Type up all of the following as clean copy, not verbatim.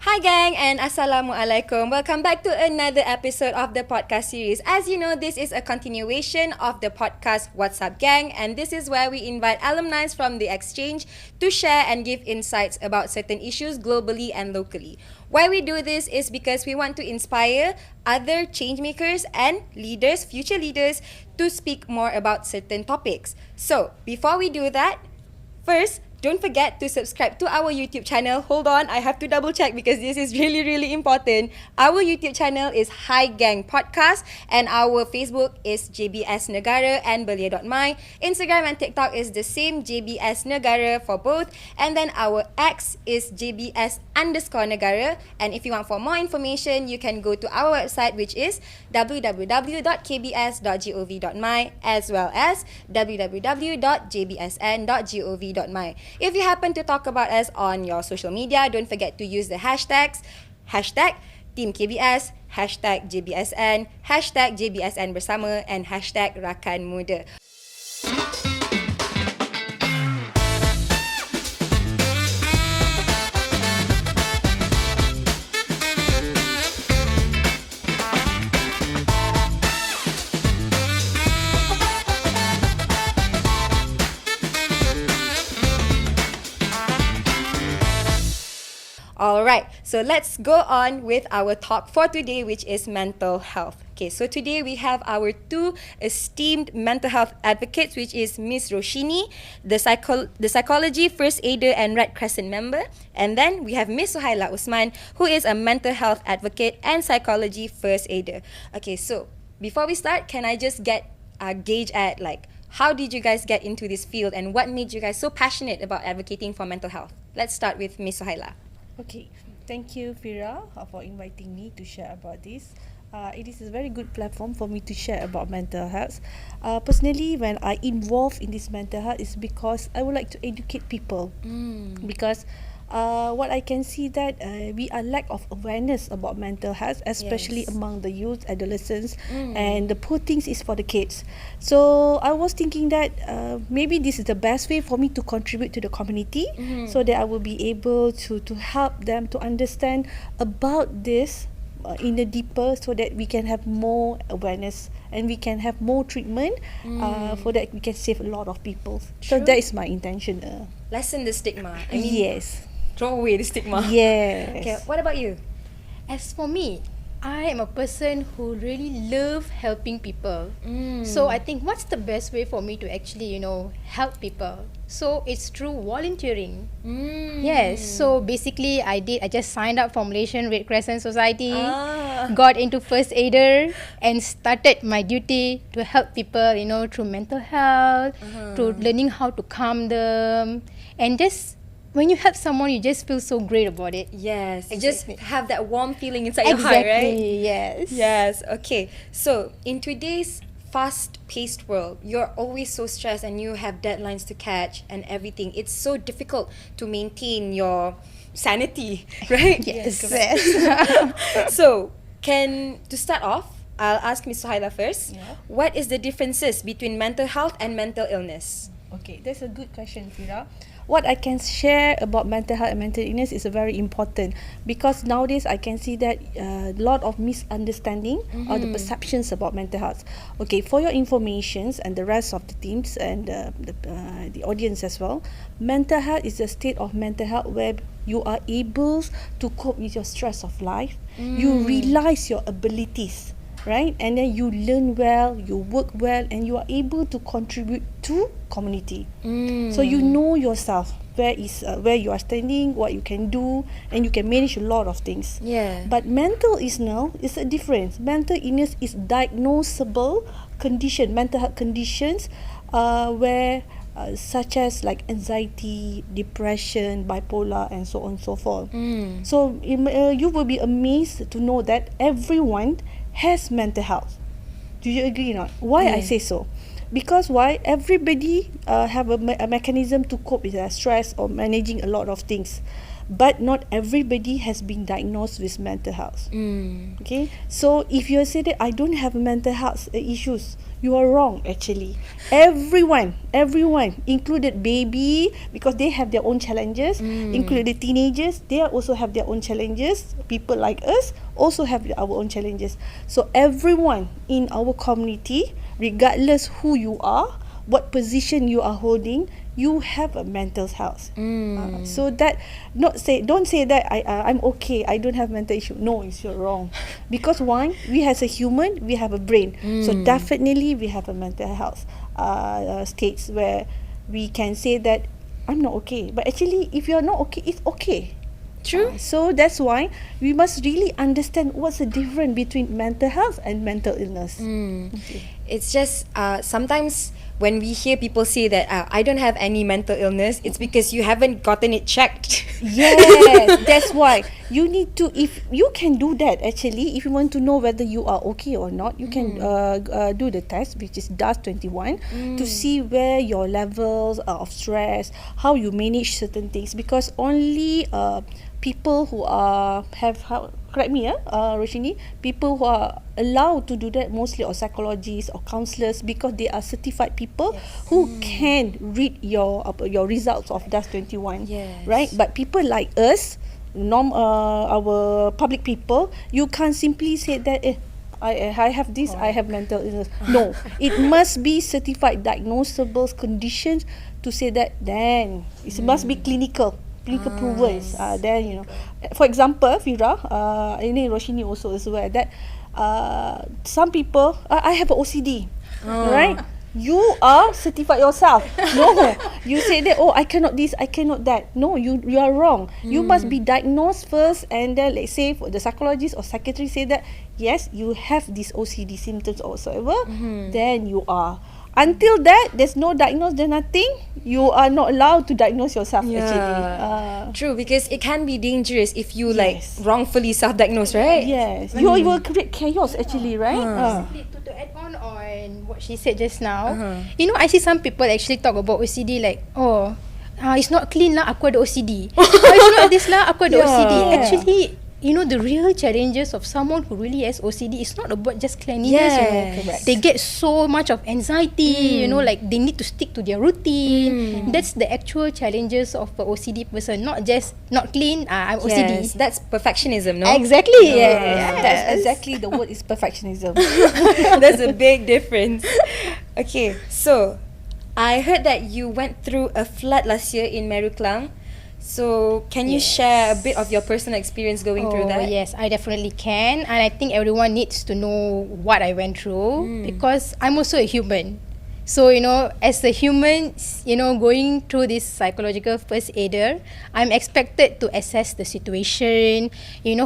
Hi gang and Assalamualaikum. Welcome back to another episode of the podcast series. As you know, this is a continuation of the podcast What's Up Gang, and this is where we invite alumni from the exchange to share and give insights about certain issues globally and locally. Why we do this is because we want to inspire other change makers and leaders, future leaders, to speak more about certain topics. So, before we do that, first, don't forget to subscribe to our YouTube channel. Hold on, I have to double check because this is really, really important. Our YouTube channel is Hi Gang Podcast and our Facebook is JBS Negara and Belia.my. Instagram and TikTok is the same, JBS Negara for both. And then our X is JBS_Negara. And if you want for more information, you can go to our website, which is www.kbs.gov.my as well as www.jbsn.gov.my. If you happen to talk about us on your social media, don't forget to use the hashtags Team KBS, #JBSN, #JBSN Bersama, and #Rakan Muda. Alright, so let's go on with our talk for today, which is mental health. Okay, so today we have our two esteemed mental health advocates, which is Miss Roshini, the psychology first aider and Red Crescent member, and then we have Miss Suhaila Osman, who is a mental health advocate and psychology first aider. Okay, so before we start, can I just get a gauge at how did you guys get into this field and what made you guys so passionate about advocating for mental health? Let's start with Miss Suhaila. Okay, thank you, Fira, for inviting me to share about this. It is a very good platform for me to share about mental health. Personally, when I involve in this mental health is because I would like to educate people. Because what I can see that we are lack of awareness about mental health, especially among the youth, adolescents, and the poor things is for the kids. So I was thinking that maybe this is the best way for me to contribute to the community, so that I will be able to help them to understand about this in the deeper, so that we can have more awareness and we can have more treatment, for that we can save a lot of people. So that is my intention. Lessen the stigma. I mean, Yes. throw away the stigma. Yes. Okay, what about you? As for me, I am a person who really love helping people. So I think what's the best way for me to actually, help people? So it's through volunteering. Yes. So basically, I just signed up for Malaysian Red Crescent Society, got into first aider, and started my duty to help people, through mental health, through learning how to calm them, and just when you help someone, you just feel so great about it. Yes, Exactly. just have that warm feeling inside your heart, right? Exactly, yes. Yes, okay. So, in today's fast-paced world, you're always so stressed and you have deadlines to catch and everything. It's so difficult to maintain your sanity, right? Yes. So, to start off, I'll ask Ms. Suhaila first. Yeah. What is the differences between mental health and mental illness? Okay, that's a good question, Fira. What I can share about mental health and mental illness is very important, because nowadays I can see that a lot of misunderstanding or the perceptions about mental health. Okay, for your informations and the rest of the teams and the audience as well, mental health is a state of mental health where you are able to cope with your stress of life. You realize your abilities, right? And then you learn well, you work well, and you are able to contribute to community. So you know yourself, where you are standing, what you can do, and you can manage a lot of things. Yeah. But mental illness is a difference. Mental illness is diagnosable condition, mental health conditions, where such as like anxiety, depression, bipolar, and so on and so forth. So you will be amazed to know that everyone has mental health. Do you agree or not? Why I say so? Because why? Everybody have a mechanism to cope with their stress or managing a lot of things. but not everybody has been diagnosed with mental health. Okay, so if you say that I don't have mental health issues, you are wrong actually. Everyone, included baby, because they have their own challenges, included teenagers, they also have their own challenges. People like us also have our own challenges. So everyone in our community, regardless who you are, what position you are holding, you have a mental health. So that don't say that I'm okay, I don't have mental issue. No, you're wrong. Because one, we as a human, we have a brain. So definitely we have a mental health states where we can say that I'm not okay. But actually, if you're not okay, it's okay. True. So that's why we must really understand what's the difference between mental health and mental illness. Okay. It's just sometimes when we hear people say that I don't have any mental illness, it's because you haven't gotten it checked. Yes, that's why you need to. If you can do that, actually, if you want to know whether you are okay or not, you can do the test, which is DAS-21, to see where your levels of stress, how you manage certain things. Because only people who correct me, Roshini, people who are allowed to do that mostly are psychologists or counsellors, because they are certified people who can read your results of DAS-21, right? But people like us, our public people, you can't simply say that I have this, I have mental illness. No, it must be certified diagnosable conditions to say that. Then it must be clinical proven. Then for example, Fira, ini Roshini also is aware that some people, I have a OCD, right? You are certified yourself. No, you say that, I cannot this, I cannot that. No, you are wrong. You must be diagnosed first, and then let's say for the psychologist or psychiatrist say that yes, you have these OCD symptoms or whatsoever. Then you are. Until that, there's no diagnosis, there's nothing, you are not allowed to diagnose yourself actually. True, because it can be dangerous if you like wrongfully self-diagnose, right? Yes. You will create chaos actually, right? To add on what she said just now, I see some people actually talk about OCD like, it's not clean lah, aku ada OCD. It's not this lah, aku ada OCD. Actually, the real challenges of someone who really has OCD is not about just cleanliness. Correct. They get so much of anxiety, like they need to stick to their routine. That's the actual challenges of an OCD person, not just not clean, I'm OCD. Yes, that's perfectionism, no? Exactly. That's exactly the word is perfectionism. There's a big difference. Okay, so I heard that you went through a flood last year in Meru Klang. So, can you share a bit of your personal experience going through that? Yes, I definitely can. And I think everyone needs to know what I went through, because I'm also a human. So, as a human, going through this psychological first aider, I'm expected to assess the situation,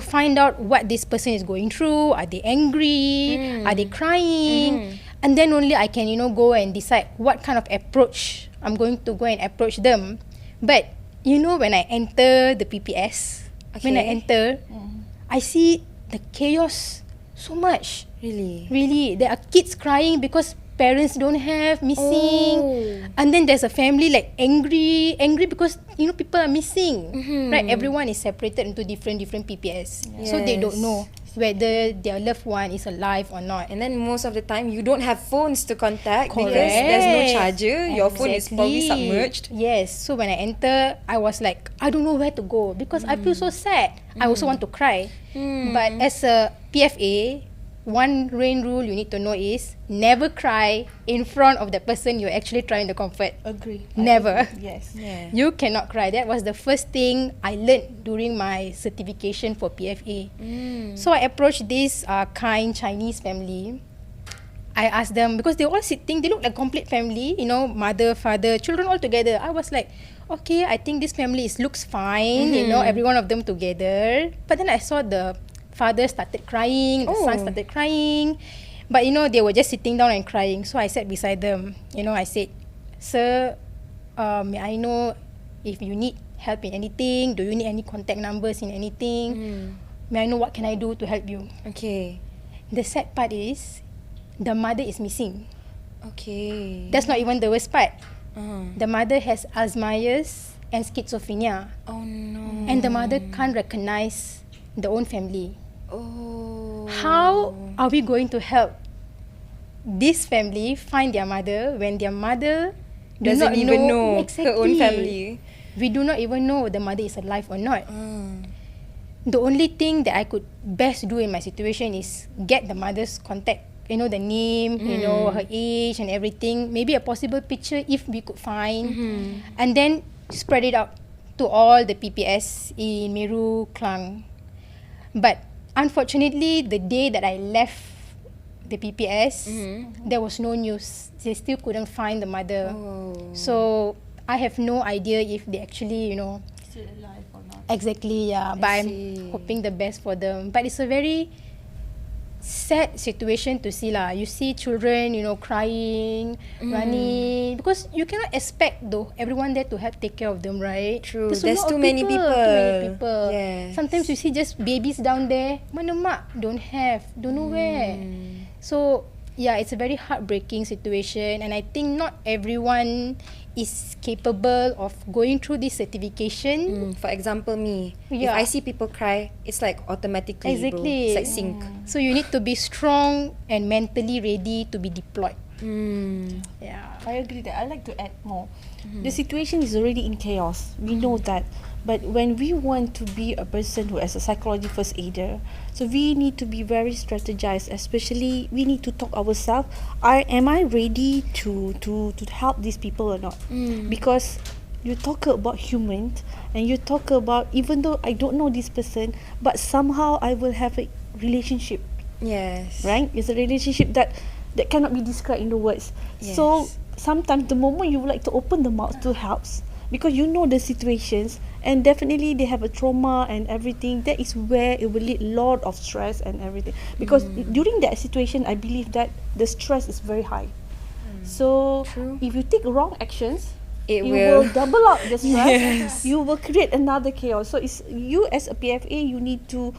find out what this person is going through. Are they angry? Are they crying? And then only I can, go and decide what kind of approach I'm going to go and approach them. But when I enter the PPS, I see the chaos so much. Really. There are kids crying because parents don't have, missing. And then there's a family like angry because, people are missing. Right? Everyone is separated into different PPS. So they don't know whether their loved one is alive or not. And then most of the time, you don't have phones to contact because there's no charger. Your phone is probably submerged. Yes. So when I enter, I was like, I don't know where to go because I feel so sad. I also want to cry. But as a PFA, one main rule you need to know is never cry in front of the person you're actually trying to comfort. Agree. Never. Yes. You cannot cry. That was the first thing I learned during my certification for PFA. So I approached this kind Chinese family. I asked them, because they were all sitting, they look like complete family, mother, father, children all together. I was like, okay, I think this family looks fine, every one of them together. But then I saw the father started crying, the son started crying. But they were just sitting down and crying. So I sat beside them. I said, sir, may I know if you need help in anything? Do you need any contact numbers in anything? May I know what can I do to help you? Okay. The sad part is, the mother is missing. Okay. That's not even the worst part. The mother has Alzheimer's and schizophrenia. Oh no. And the mother can't recognize the own family. Oh. How are we going to help this family find their mother when their mother do Doesn't not even know exactly. her own family? We do not even know the mother is alive or not. The only thing that I could best do in my situation is get the mother's contact. You know, the name, you know, her age and everything. Maybe a possible picture if we could find. And then spread it out to all the PPS in Meru, Klang. But unfortunately, the day that I left the PPS, there was no news. They still couldn't find the mother. So I have no idea if they actually, you know, Still alive or not? exactly, yeah. But I'm hoping the best for them. But it's a very sad situation to see lah. You see children, you know, crying, running, because you cannot expect though everyone there to help take care of them, right? True. There's There's a lot too of many people. Too many people. Yes. Sometimes you see just babies down there. Mana mak don't have, don't know where. So yeah, it's a very heartbreaking situation, and I think not everyone is capable of going through this certification. For example, me. Yeah. If I see people cry, it's like automatically, bro. Exactly. It's like sync. So you need to be strong and mentally ready to be deployed. Yeah. I agree that. I like to add more. The situation is already in chaos. We know that. But when we want to be a person who has a psychology first aider, so we need to be very strategized. Especially, we need to talk ourselves. Am I ready to help these people or not? Because you talk about humans, and you talk about, even though I don't know this person, but somehow I will have a relationship. Yes. Right? It's a relationship that cannot be described in the words. So sometimes the moment you would like to open the mouth to help, because you know the situations, and definitely they have a trauma and everything, that is where it will lead lot of stress and everything. Because during that situation, I believe that the stress is very high. So if you take wrong actions, It you will. will double up the stress. You will create another chaos. So it's you as a PFA, you need to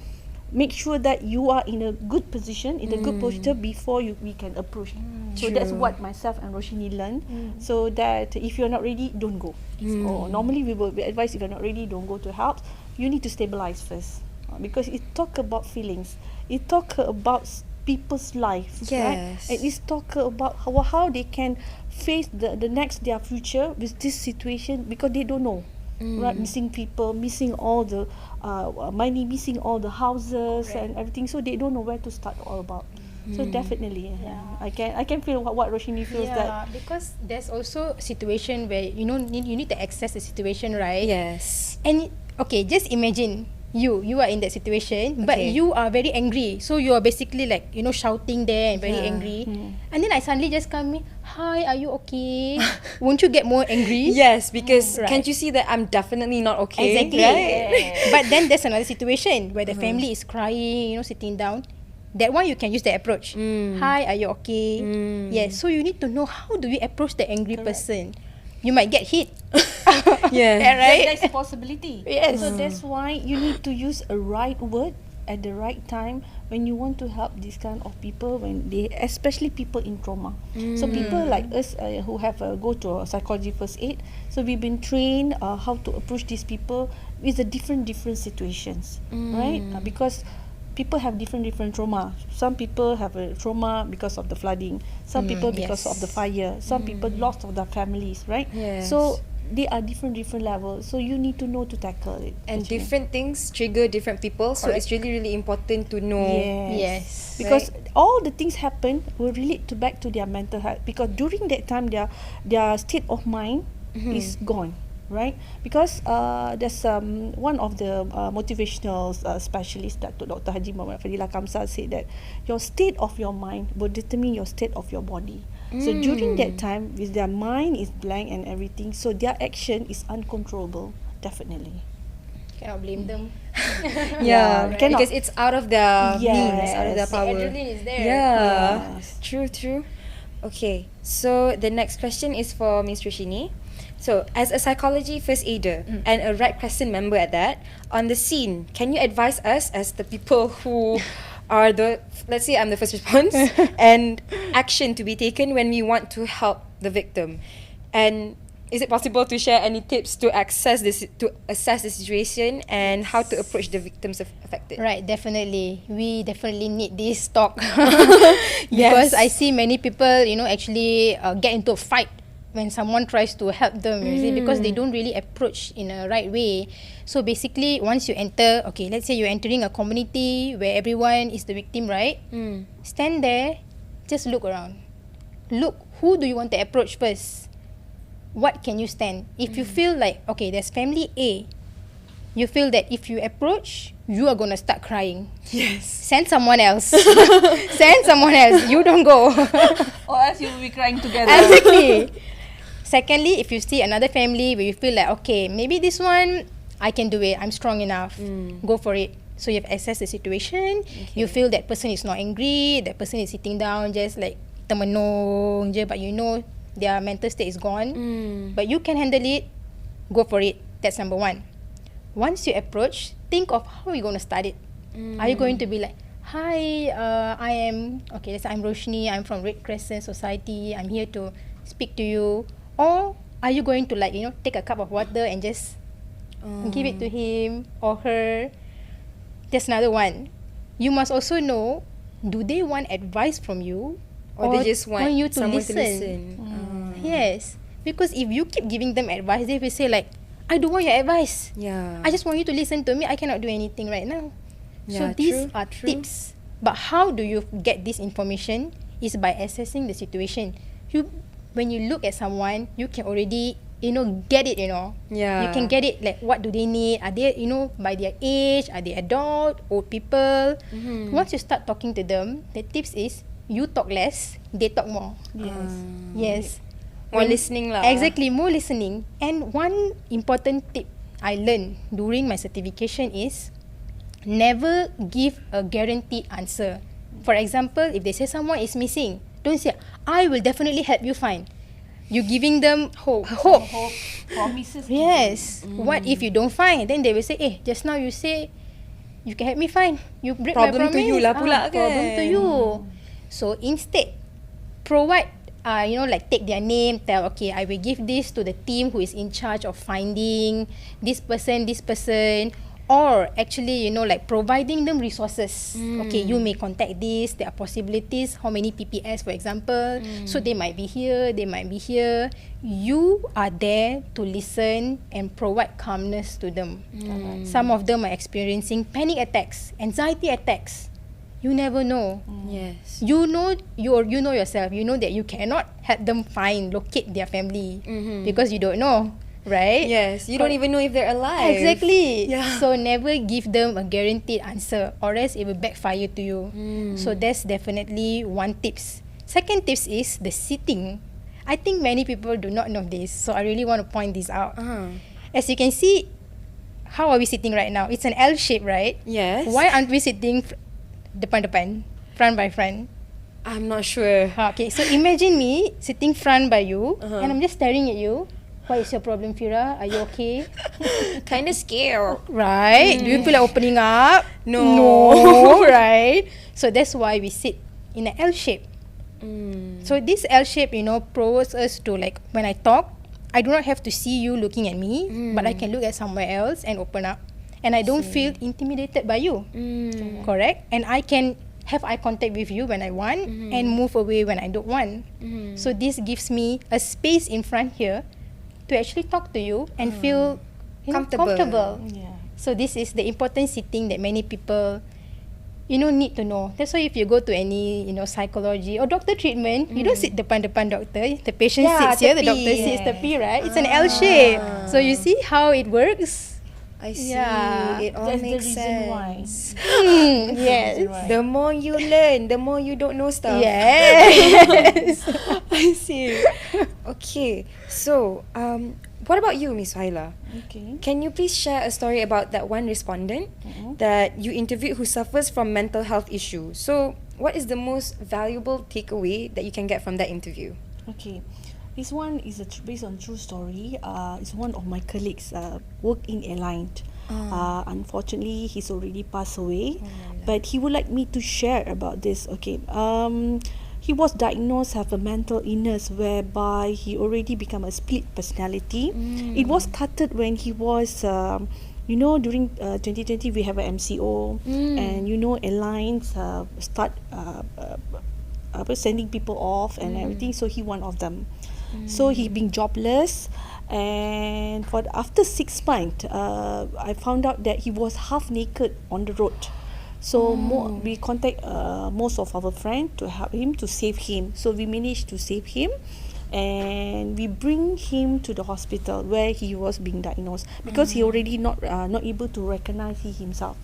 make sure that you are in a good position, in a good posture before we can approach. So that's what myself and Roshini learned. So that if you're not ready, don't go. Or normally we will advise, if you're not ready, don't go to help. You need to stabilize first, because it talk about feelings. It talk about people's lives, right? Yes. And it's talk about how they can face the next their future with this situation, because they don't know. Right, missing people, missing all the money, missing all the houses and everything. So they don't know where to start all about. So definitely, I can feel what Roshini feels that. Because there's also a situation where you need to access the situation, right? Yes. And okay, just imagine you are in that situation, but Okay. you are very angry. So you are basically like, you know, shouting there and very angry. And then I suddenly just come in, hi, are you okay? Won't you get more angry? Yes, because Right. can't you see that I'm definitely not okay? Exactly. Right? But then there's another situation where the family is crying, you know, sitting down. That one you can use the approach. Hi, are you okay? Yes. So you need to know how do we approach the angry person. You might get hit. Yeah. Right? That's a possibility. Yes. So that's why you need to use a right word at the right time when you want to help this kind of people, when they, especially people in trauma. So people like us who have go to a psychology first aid. So we've been trained how to approach these people with the different situations, right? Because people have different trauma. Some people have a trauma because of the flooding. Some people because of the fire. Some people lost of their families, right? Yes. So they are different levels. So you need to know to tackle it. And actually. different things trigger different people. So it's really, really important to know. Yes. Because all the things happen will relate back to their mental health. Because during that time, their state of mind is gone, right? Because there's one of the motivational specialists, Dr. Haji Muhammad Fadilah Kamsal, said that your state of your mind will determine your state of your body. So during that time, with their mind is blank and everything, so their action is uncontrollable, definitely. Cannot blame them. Yeah, right. Cannot. because it's out of their means, out of their Yes. power. The adrenaline is there. Yeah, Yes. true. Okay, so the next question is for Ms. Roshini. So, as a psychology first aider and a Red Crescent member at that, on the scene, can you advise us as the people who are let's say I'm the first response, and action to be taken when we want to help the victim? And is it possible to share any tips to assess the situation and how to approach the victims affected? Right, definitely. We definitely need this talk. Yes. Because I see many people, actually get into a fight when someone tries to help them, you see, because they don't really approach in a right way. So basically, once you enter, okay, let's say you're entering a community where everyone is the victim, right? Stand there, just look around. Look, who do you want to approach first? What can you stand? If you feel like, okay, there's family A, you feel that if you approach, you are going to start crying. Yes. Send someone else. Send someone else. You don't go. Or else you will be crying together. Exactly. Secondly, if you see another family where you feel like, okay, maybe this one, I can do it. I'm strong enough. Go for it. So you've assessed the situation. You feel that person is not angry. That person is sitting down just like termenung je, but you know their mental state is gone. But you can handle it. Go for it. That's number one. Once you approach, think of how you're going to start it. Are you going to be like, hi, I'm Roshini, I'm from Red Crescent Society, I'm here to speak to you? Or are you going to take a cup of water and just give it to him or her? That's another one. You must also know, do they want advice from you? Or they just want you to someone listen? to listen. Yes. Because if you keep giving them advice, they will say like, I don't want your advice. Yeah. I just want you to listen to me. I cannot do anything right now. So Yeah, these true, are true. tips. But how do you get this information? Is by assessing the situation. When you look at someone, you can already, get it, Yeah. You can get it, like what do they need? Are they, by their age? Are they adult? Old people? Once you start talking to them, the tips is, you talk less, they talk more. Yes. More listening lah. Exactly, more listening. And one important tip I learned during my certification is never give a guaranteed answer. For example, if they say someone is missing, don't say, I will definitely help you find. You're giving them hope. Promises. Yes. What if you don't find? Then they will say, just now you say you can help me find. You break Problem my to promise. you lah pula Problem kan? to you. So instead, provide, take their name, tell, okay, I will give this to the team who is in charge of finding this person, or actually, providing them resources. Okay, you may contact this, there are possibilities, how many PPS, for example. So they might be here, they might be here. You are there to listen and provide calmness to them. Some of them are experiencing panic attacks, anxiety attacks. You never know. Yes. You know yourself. You know that you cannot help them locate their family because you don't know, right? Yes. You don't even know if they're alive. Exactly. Yeah. So never give them a guaranteed answer, or else it will backfire to you. So that's definitely one tips. Second tips is the sitting. I think many people do not know this, so I really want to point this out. As you can see, how are we sitting right now? It's an L shape, right? Yes. Why aren't we sitting depan-depan, front by front? I'm not sure. Okay, so imagine me sitting front by you, and I'm just staring at you. What is your problem, Fira? Are you okay? Kind of scared. Right? Do you feel like opening up? No. Right? So that's why we sit in an L shape. So this L shape, promotes us to, like, when I talk, I do not have to see you looking at me, but I can look at somewhere else and open up. And I don't feel intimidated by you. Correct? And I can have eye contact with you when I want and move away when I don't want. So this gives me a space in front here to actually talk to you and feel comfortable. Yeah. So this is the important sitting that many people need to know. That's why if you go to any psychology or doctor treatment, you don't sit depan-depan doctor. The patient sits here, the doctor sits tepi, right? It's an L shape. So you see how it works? I see. Yeah. It all That's the makes reason why. sense. Yes. Right. The more you learn, the more you don't know stuff. Yes. I see. Okay. So, what about you, Miss Suhaila? Okay. Can you please share a story about that one respondent that you interviewed who suffers from mental health issues? So, what is the most valuable takeaway that you can get from that interview? Okay. This one is based on true story. It's one of my colleagues work in airline. Unfortunately, he's already passed away. But he would like me to share about this. Okay. he was diagnosed have a mental illness whereby he already become a split personality. It was started when he was during 2020 we have a MCO, and airlines start sending people off and everything, so he one of them. So he being jobless, and after 6 months I found out that he was half naked on the road. So we contact most of our friends to help him, to save him. So we managed to save him, and we bring him to the hospital where he was being diagnosed, because he already not able to recognize himself,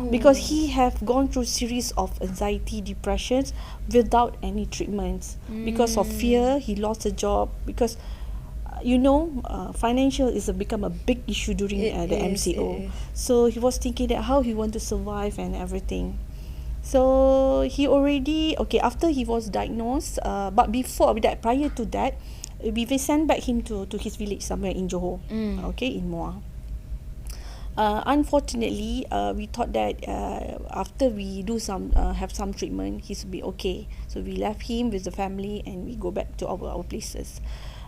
because he have gone through series of anxiety, depressions without any treatments. Because of fear, he lost a job, because financial is become a big issue during the MCO. So he was thinking that how he want to survive and everything. So he already after he was diagnosed, but before that, prior to that, we sent back him to his village somewhere in Johor, in Muar. Unfortunately, we thought that after we do have some treatment, he should be okay. So we left him with the family and we go back to our places.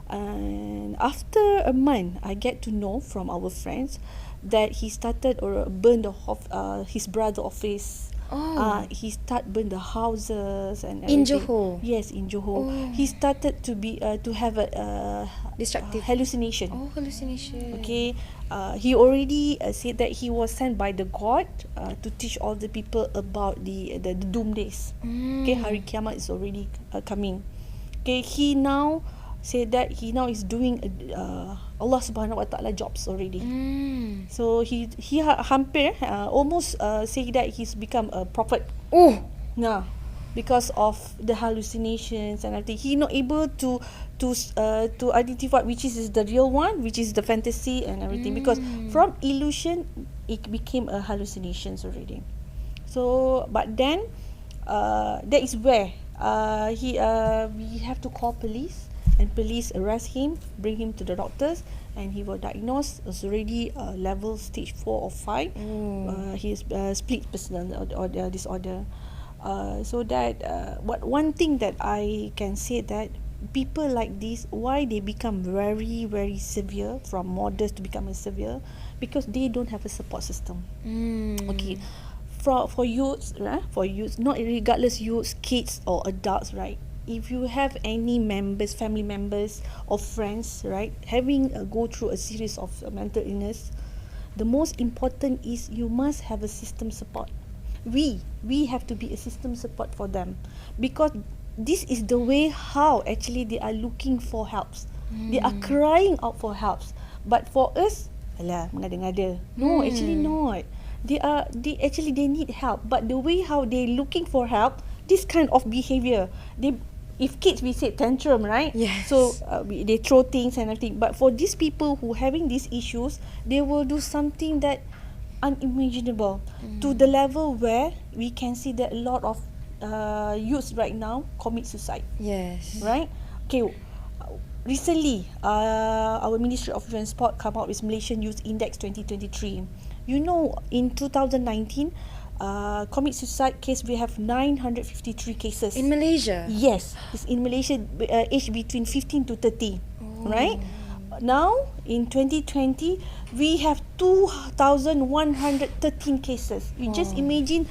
And after a month, I get to know from our friends that he started or burned his brother office. He started burn the houses and everything. In Johor? Yes, in Johor. He started to be to have a destructive hallucination. Hallucination. Okay, he already said that he was sent by the God to teach all the people about the doom days. Okay, hari kiamat is already coming. Okay, he now said that he now is doing Allah Subhanahu Wa Taala jobs already. So he hampir almost say that he's become a prophet. Because of the hallucinations and everything, he not able to identify which is the real one, which is the fantasy and everything. Because from illusion, it became a hallucinations already. So, but then that is where we have to call police. And police arrest him, bring him to the doctors, and he was diagnosed as already level stage 4 or 5. He is split personality disorder. So that one thing that I can say that people like this, why they become very, very severe, from modest to become a severe, because they don't have a support system. Okay, for youths, not regardless youths, kids or adults, right? If you have any members, family members or friends, right, having go through a series of mental illness, the most important is you must have a system support. We have to be a system support for them, because this is the way how actually they are looking for helps. They are crying out for helps. But for us, alah, mengada-ngada. No, actually not. They actually need help, but the way how they looking for help, this kind of behavior, if kids, we say tantrum, right? Yes. So they throw things and everything. But for these people who having these issues, they will do something that unimaginable, to the level where we can see that a lot of youths right now commit suicide. Yes. Right? Okay. Recently, our Ministry of Transport come out with Malaysian Youth Index 2023. In 2019, commit suicide case, we have 953 cases In Malaysia? Yes, it's in Malaysia, age between 15 to 30, right? Now in 2020 we have 2,113 cases. You just imagine.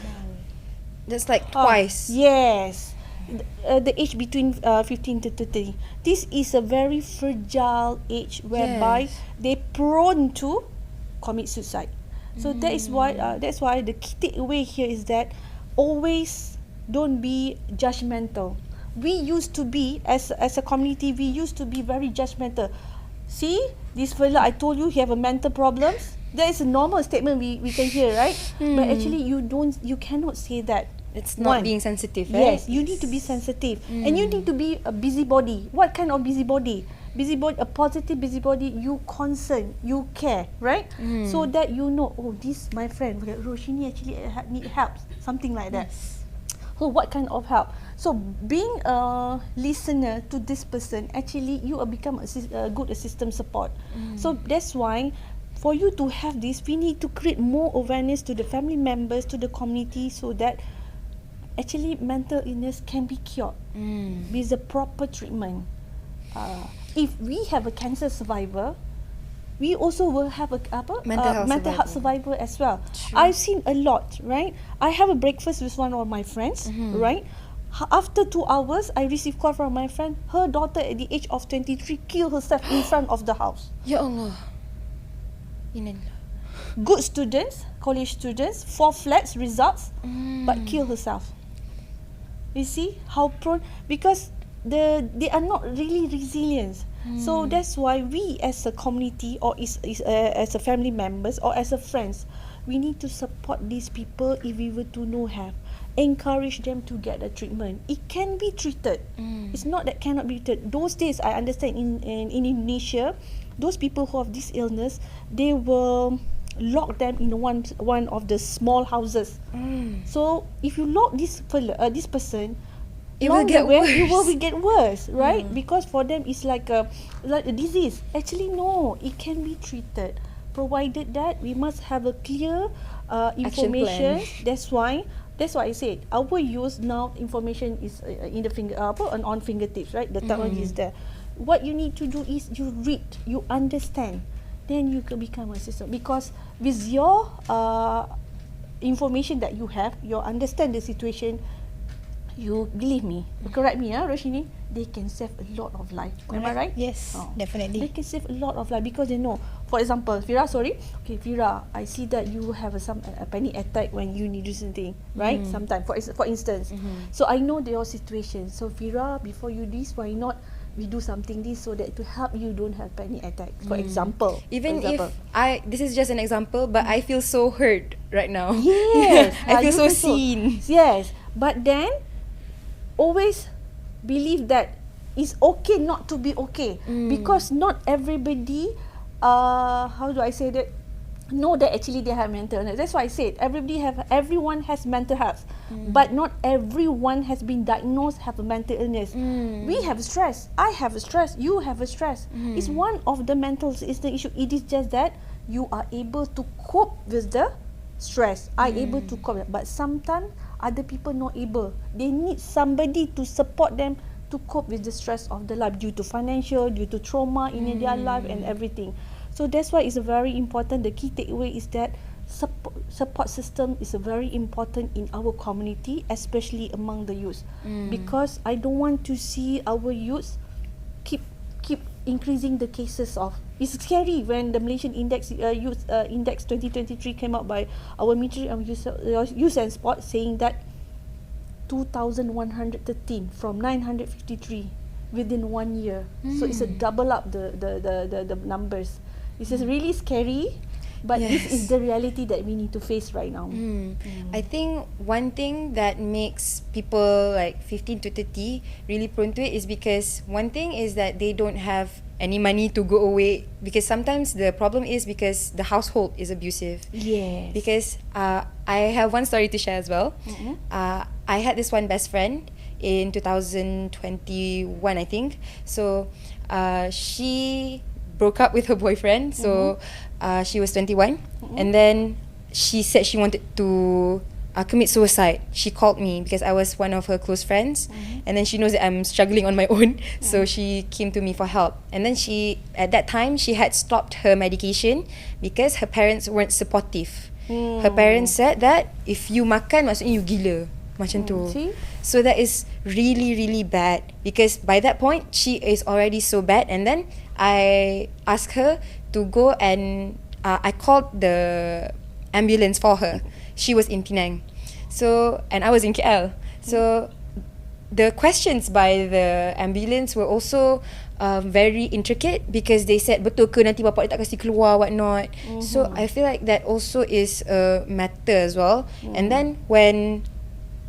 That's like twice. Yes, the age between 15 to 30. This is a very fragile age whereby they prone to commit suicide. So that's why the key takeaway here is that always don't be judgmental. We used to be, as a community, we used to be very judgmental. See, this fella, I told you he have a mental problems. That is a normal statement we can hear, right? But actually you cannot say that. It's not being sensitive, right? Yes, you need to be sensitive. And you need to be a busybody. What kind of busybody? Busybody, a positive busybody. You concern, you care, right? So that this my friend Roshini actually need help, something like that. So what kind of help? So being a listener to this person, actually you become a good system support. So that's why for you to have this, we need to create more awareness to the family members, to the community, so that actually mental illness can be cured with the proper treatment. If we have a cancer survivor, we also will have a mental health survivor as well. True. I've seen a lot, right? I have a breakfast with one of my friends, right? After 2 hours, I received call from my friend. Her daughter at the age of 23 killed herself in front of the house. Ya Allah. Innalillah. Good students, college students, 4 flats results, but kill herself. You see how prone, because they are not really resilient. So that's why we as a community or as a family members or as a friends, we need to support these people if we were to know have. Encourage them to get a treatment. It can be treated. It's not that cannot be treated. Those days, I understand in Indonesia, those people who have this illness, they will lock them in one of the small houses. So if you lock this person, it will get worse. It will get worse, right? Because for them it's like a disease. Actually, no, it can be treated, provided that we must have a clear information. That's why I said our use now, information is in the on fingertips, right? The technology is there. What you need to do is you read, you understand, then you can become a system. Because with your information that you have, you understand the situation. You believe me, correct me, Roshini, they can save a lot of life. Am I right? Yes, definitely. They can save a lot of life because they know. For example, Fira, Fira, I see that you have a panic attack when you need to do something, right? Sometimes, for instance. So I know your situation. So Fira, before you do this, why not we do something this so that to help you don't have panic attack, for example. Even if this is just an example, but I feel so hurt right now. Yes. I feel so seen. Yes. But then, always believe that it's okay not to be okay, because not everybody how do I say that, know that actually they have mental illness. That's why I said everyone has mental health, but not everyone has been diagnosed have a mental illness. We have stress, I have a stress, you have a stress. It's one of the mental is the issue. It is just that you are able to cope with the stress. I able to cope, but sometimes other people not able. They need somebody to support them to cope with the stress of the life due to financial, due to trauma in their life and everything. So that's why it's very important. The key takeaway is that support system is very important in our community, especially among the youth. Because I don't want to see our youth keep increasing the cases of. It's scary when the Malaysian Index Youth Index 2023 came out by our Ministry of Youth and Sport, saying that 2,113 from 953 within 1 year. So it's a double up the numbers. This is really scary, but this is the reality that we need to face right now. I think one thing that makes people like 15 to 30 really prone to it is because one thing is that they don't have any money to go away, because sometimes the problem is because the household is abusive. Yes. Because I have one story to share as well. I had this one best friend in 2021, I think. So she broke up with her boyfriend. So she was 21, and then she said she wanted to commit suicide. She called me because I was one of her close friends, and then she knows that I'm struggling on my own, so she came to me for help. And then at that time she had stopped her medication because her parents weren't supportive. Her parents said that if you makan, maksudnya you gila, macam tu. So that is really, really bad, because by that point she is already so bad. And then I asked her to go and I called the ambulance for her. She was in Penang, and I was in KL. So the questions by the ambulance were also very intricate, because they said, betul ke nanti bapak dia tak kasi keluar, what not. So I feel like that also is a matter as well. And then when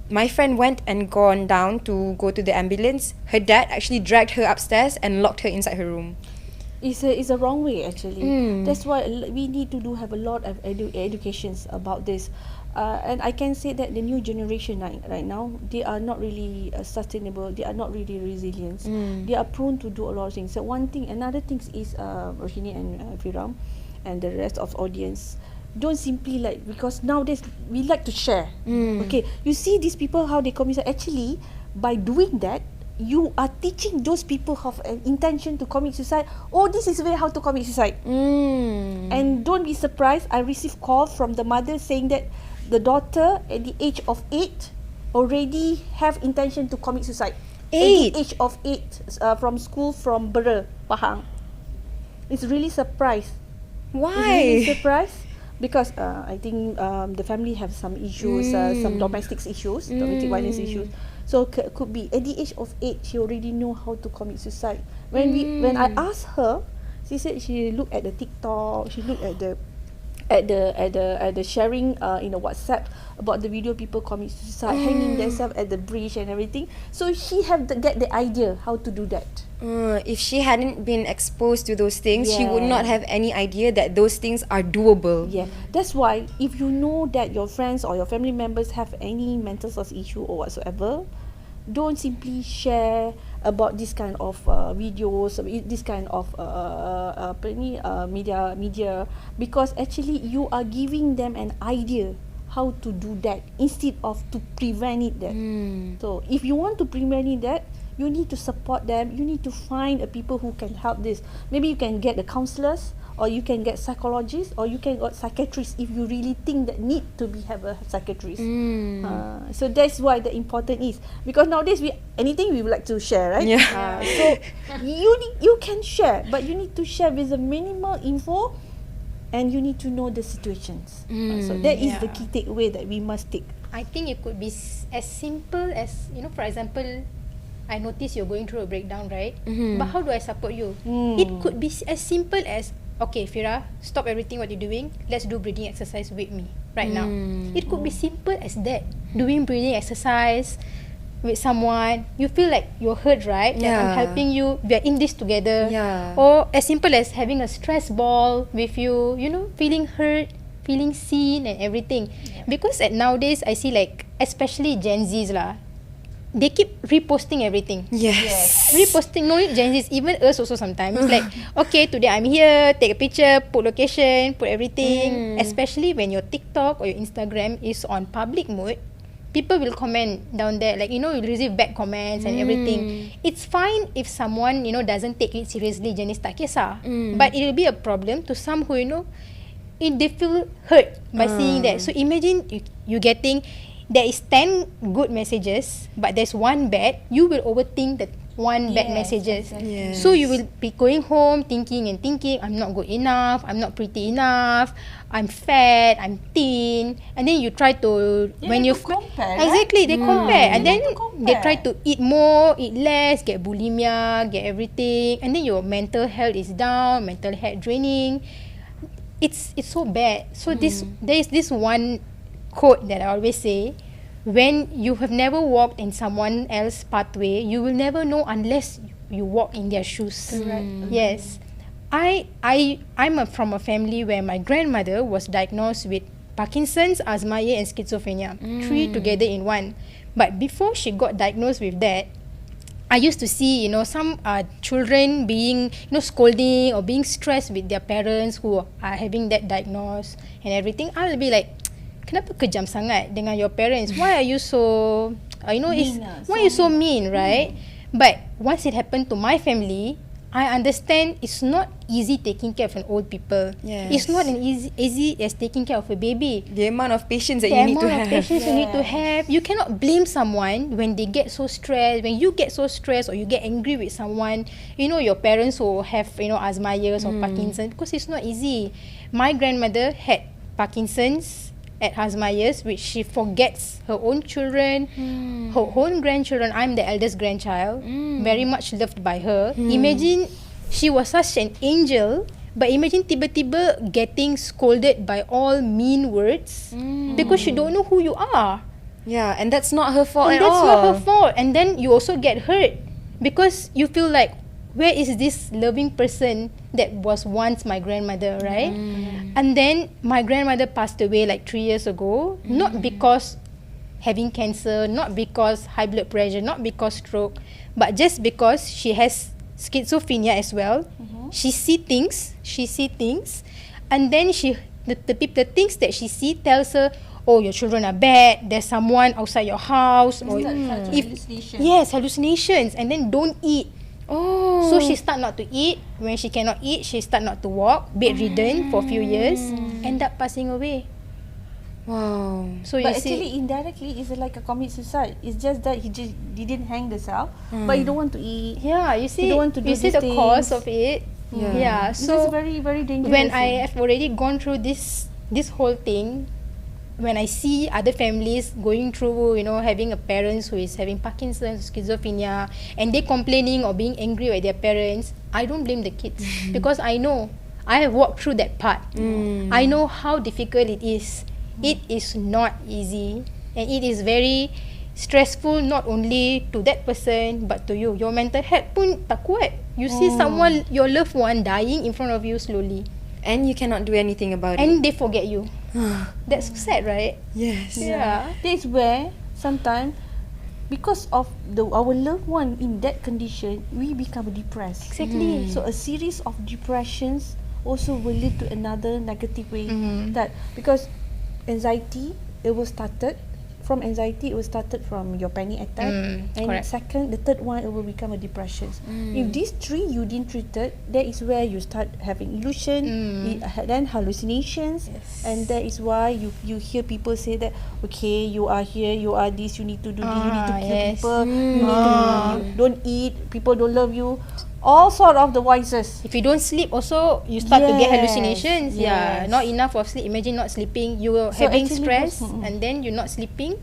my friend went and gone down to go to the ambulance, her dad actually dragged her upstairs and locked her inside her room. It's a wrong way actually. That's why we need to have a lot of educations about this. And I can say that the new generation right now, they are not really sustainable. They are not really resilient. They are prone to do a lot of things. So another thing is Roshini and Firam and the rest of audience, don't simply like, because nowadays we like to share. Okay, you see these people how they commit suicide. Actually, by doing that, you are teaching those people who have an intention to commit suicide. Oh, this is way how to commit suicide. And don't be surprised, I received call from the mother saying that the daughter at the age of 8 already have intention to commit suicide. 8? At the age of 8, from school from Bera, Pahang. It's really surprised. Why? It's really surprised because I think the family have some issues, some domestic issues, domestic violence issues. So could be at the age of 8, she already know how to commit suicide. When I asked her, she said she looked at the TikTok, she looked at the sharing in the WhatsApp about the video people commit suicide, hanging themselves at the bridge and everything. So she have to get the idea how to do that. If she hadn't been exposed to those things, she would Yeah. not have any idea that those things are doable. Yeah, that's why if you know that your friends or your family members have any mental health issue or whatsoever, don't simply share about this kind of videos, this kind of media, because actually you are giving them an idea how to do that instead of to prevent it that. So if you want to prevent it that, you need to support them. You need to find people who can help this. Maybe you can get the counselors, or you can get psychologists, or you can get psychiatrists if you really think that need to have a psychiatrist. So that's why the important is, because nowadays anything we would like to share, right? Yeah. So you can share, but you need to share with the minimal info, and you need to know the situations. So that is the key takeaway that we must take. I think it could be as simple as, for example, I notice you're going through a breakdown, right? But how do I support you? It could be as simple as, okay, Fira, stop everything what you're doing. Let's do breathing exercise with me right now. It could be simple as that. Doing breathing exercise with someone. You feel like you're hurt, right? That I'm helping you. We're in this together. Or as simple as having a stress ball with you, feeling hurt, feeling seen and everything. Because nowadays, I see like, especially Gen Zs lah, they keep reposting everything. Yes. Reposting, no Gen Zs, even us also sometimes. It's like, okay, today I'm here, take a picture, put location, put everything. Especially when your TikTok or your Instagram is on public mode, people will comment down there. Like, you'll receive bad comments and everything. It's fine if someone, doesn't take it seriously, jenis tak kisah. But it will be a problem to some who, they feel hurt by seeing that. So imagine you getting, there is 10 good messages, but there's one bad, you will overthink that one bad messages. Yes. So you will be going home thinking, I'm not good enough, I'm not pretty enough, I'm fat, I'm thin, and then you try to when you compare, exactly they compare, and then compare. they try to eat more, eat less, get bulimia, get everything, and then your mental health is down, mental health draining. It's so bad. So there is this one quote that I always say: when you have never walked in someone else's pathway, you will never know unless you walk in their shoes. Correct. Yes. I'm from a family where my grandmother was diagnosed with Parkinson's, Alzheimer's and schizophrenia. 3 together in one. But before she got diagnosed with that, I used to see, some children being, scolding or being stressed with their parents who are having that diagnosis and everything. I'll be like, kenapa kejam sangat dengan your parents? Why are you so, why are you so mean, right? But once it happened to my family, I understand it's not easy taking care of an old people. Yes. It's not an easy as taking care of a baby. The amount of patience that you need to have. You need to have. You cannot blame someone when they get so stressed. When you get so stressed or you get angry with someone, your parents who have, Alzheimer's or Parkinson's, because it's not easy. My grandmother had Parkinson's at Alzheimer's, which she forgets her own children, her own grandchildren. I'm the eldest grandchild, very much loved by her. Imagine, she was such an angel, but imagine tiba-tiba getting scolded by all mean words because you don't know who you are. Yeah, and that's not her fault And at that's all. not her fault. And then you also get hurt because you feel like, where is this loving person that was once my grandmother, right? And then my grandmother passed away like 3 years ago, not because having cancer, not because high blood pressure, not because stroke, but just because she has schizophrenia as well. She see things, and then she the things that she see tells her, oh, your children are bad, there's someone outside your house, or hallucinations, and then don't eat. Oh. So she start not to eat. When she cannot eat, she start not to walk, bedridden for a few years, end up passing away. Wow. So But you see, actually, indirectly, it's like a commit suicide. It's just that he didn't hang himself, but he don't want to eat. yeah, you see, don't want to do you see these the cause things. of it. Yeah. Yeah. This So is very, very dangerous. when I have already gone through this whole thing, when I see other families going through, having a parents who is having Parkinson's, schizophrenia, and they complaining or being angry with their parents, I don't blame the kids because I know I have walked through that part. I know how difficult it is. It is not easy, and it is very stressful, not only to that person but to you. Your mental health pun tak kuat. You see someone, your loved one, dying in front of you slowly, And you cannot do anything about it. and they forget you. That's sad, right? Yes. Yeah. That's where sometimes, because of our loved one in that condition, we become depressed. Exactly. So a series of depressions also will lead to another negative way. Mhm. That because anxiety, it was started from your panic attack, and correct. the third one, it will become a depression. If these three you didn't treat it, that is where you start having illusion, then hallucinations, and that is why you hear people say that, okay, you are here, you are this, you need to do this, you need to kill yes. people, you need to you don't eat, people don't love you, all sort of the voices. If you don't sleep also, you start to get Yes, hallucinations. Yeah, yes. not enough of sleep. Imagine not sleeping. You are So having actually stress, both- and then you're not sleeping.